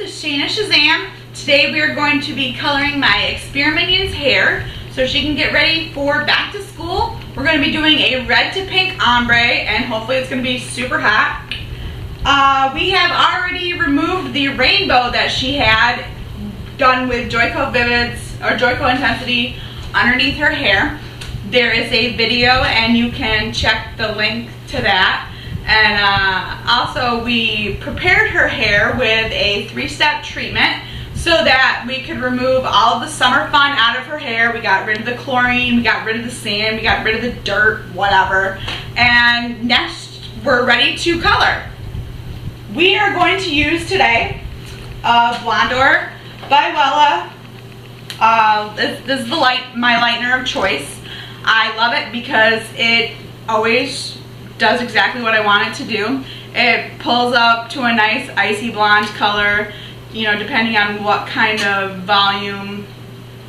Shayna Shazam. Today we are going to be coloring my experiment Minion's hair so she can get ready for back to school. We're going to be doing a red to pink ombre and hopefully it's going to be super hot. We have already removed the rainbow that she had done with Joico Vivids or Joico Intensity underneath her hair. There is a video and you can check the link to that. And also we prepared her hair with a 3-step treatment so that we could remove all of the summer fun out of her hair. We got rid of the chlorine, we got rid of the sand, we got rid of the dirt, whatever. And next we're ready to color. We are going to use today Blondor by Wella. This is my lightener of choice. I love it because it always does exactly what I want it to do. It pulls up to a nice icy blonde color, you know, depending on what kind of volume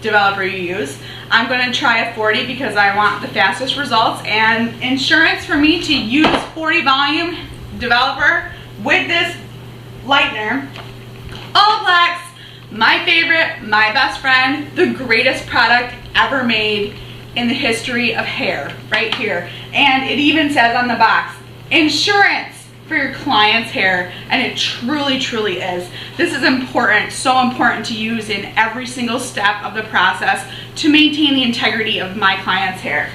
developer you use. I'm going to try a 40 because I want the fastest results, and insurance for me to use 40 volume developer with this lightener. Olaplex, my favorite, my best friend, the greatest product ever made in the history of hair, right here. And it even says on the box, insurance for your client's hair, and it truly, truly is. This is important, so important to use in every single step of the process to maintain the integrity of my client's hair.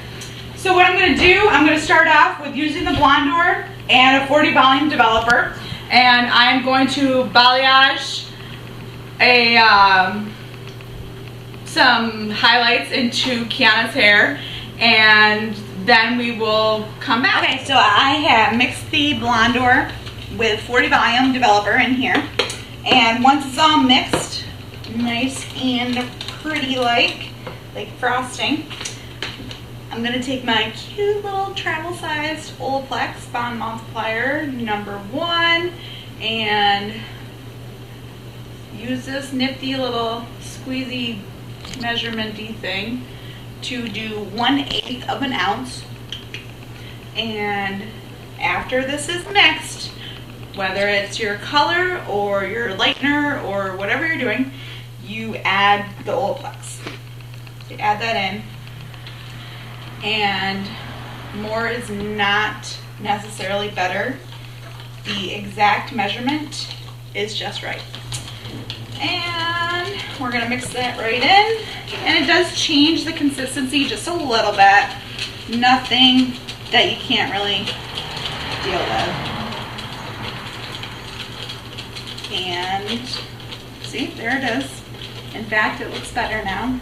So what I'm gonna do, I'm gonna start off with using the Blondor and a 40 volume developer, and I'm going to balayage some highlights into Quiana's hair, and then we will come back. Okay, so I have mixed the Blondor with 40 volume developer in here, and once it's all mixed, nice and pretty like frosting, I'm gonna take my cute little travel sized Olaplex Bond Multiplier #1 and use this nifty little squeezy measurement-y thing to do 1/8 of an ounce. And after this is mixed, whether it's your color or your lightener or whatever you're doing, you add the Olaplex. You add that in, and more is not necessarily better. The exact measurement is just right. And we're gonna mix that right in, and it does change the consistency just a little bit. Nothing that you can't really deal with. And see, there it is. In fact, it looks better now.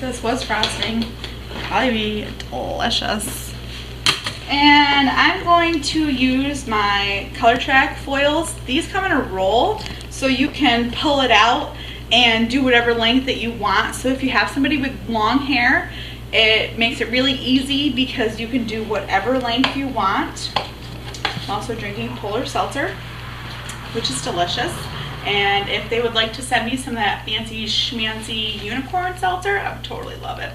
This was frosting. Probably be delicious. And I'm going to use my Color Track foils. These come in a roll, so you can pull it out and do whatever length that you want. So if you have somebody with long hair, it makes it really easy because you can do whatever length you want. I'm also drinking Polar Seltzer, which is delicious. And if they would like to send me some of that fancy schmancy unicorn seltzer, I would totally love it.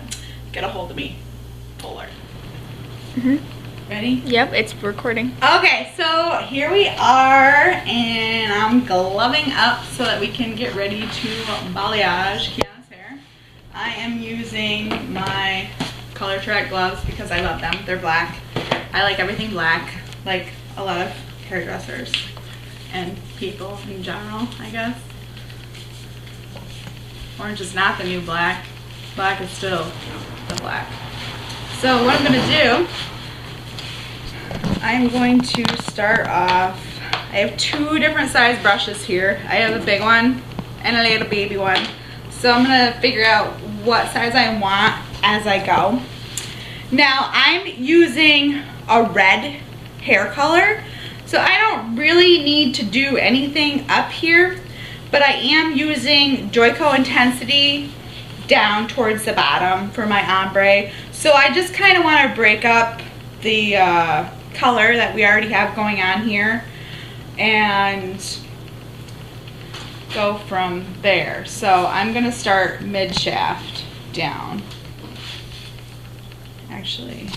Get a hold of me, Polar. Ready? Yep, it's recording. Okay, so here we are, and I'm gloving up so that we can get ready to balayage Quiana's hair. I am using my Color Track gloves because I love them. They're black. I like everything black, like a lot of hairdressers and people in general, I guess. Orange is not the new black. Black is still the black. So what I'm gonna do, I'm going to start off, I have 2 different size brushes here. I have a big one and a little baby one. So I'm going to figure out what size I want as I go. Now I'm using a red hair color, so I don't really need to do anything up here, but I am using Joico Intensity down towards the bottom for my ombre. So I just kind of want to break up the color that we already have going on here and go from there. So I'm gonna start mid shaft down. Actually,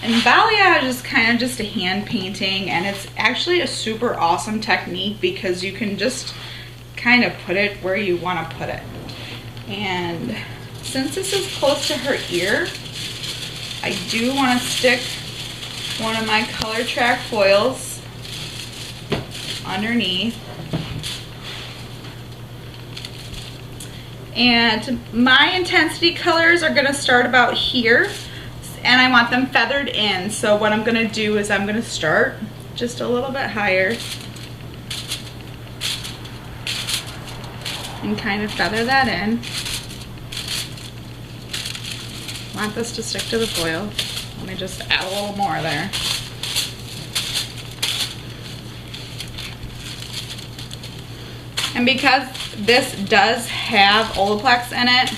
And balayage is kind of just a hand painting, and it's actually a super awesome technique because you can just kind of put it where you want to put it. And since this is close to her ear, I do want to stick one of my color track foils underneath. And my intensity colors are going to start about here, and I want them feathered in. So what I'm going to do is I'm going to start just a little bit higher and kind of feather that in. I want this to stick to the foil. Let me just add a little more there. And because this does have Olaplex in it,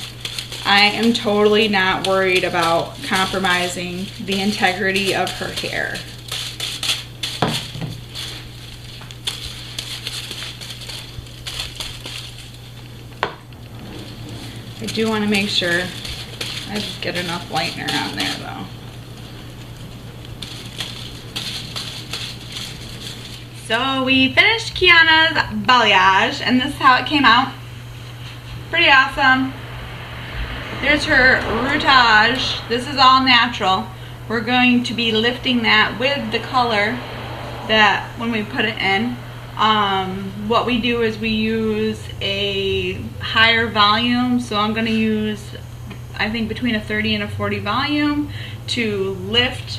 I am totally not worried about compromising the integrity of her hair. I do want to make sure I just get enough lightener on there though. So we finished Quiana's balayage, and this is how it came out. Pretty awesome. There's her routage. This is all natural. We're going to be lifting that with the color that when we put it in. What we do is we use a higher volume, so I'm going to use, I think, between a 30 and a 40 volume to lift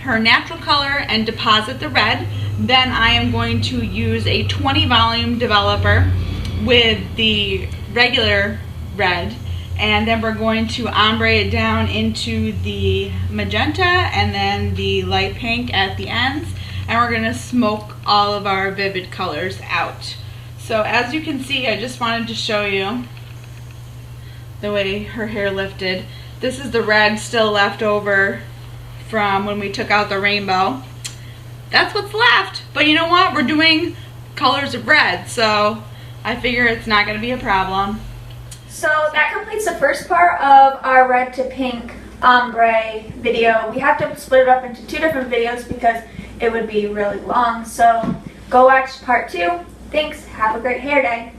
her natural color and deposit the red. Then I am going to use a 20 volume developer with the regular red, and then we're going to ombre it down into the magenta and then the light pink at the ends, and we're going to smoke all of our vivid colors out. So as you can see, I just wanted to show you the way her hair lifted. This is the red still left over from when we took out the rainbow. That's what's left. But you know what? We're doing colors of red, so I figure it's not going to be a problem. So that completes the first part of our red to pink ombre video. We have to split it up into 2 different videos because it would be really long. So go watch part 2. Thanks. Have a great hair day.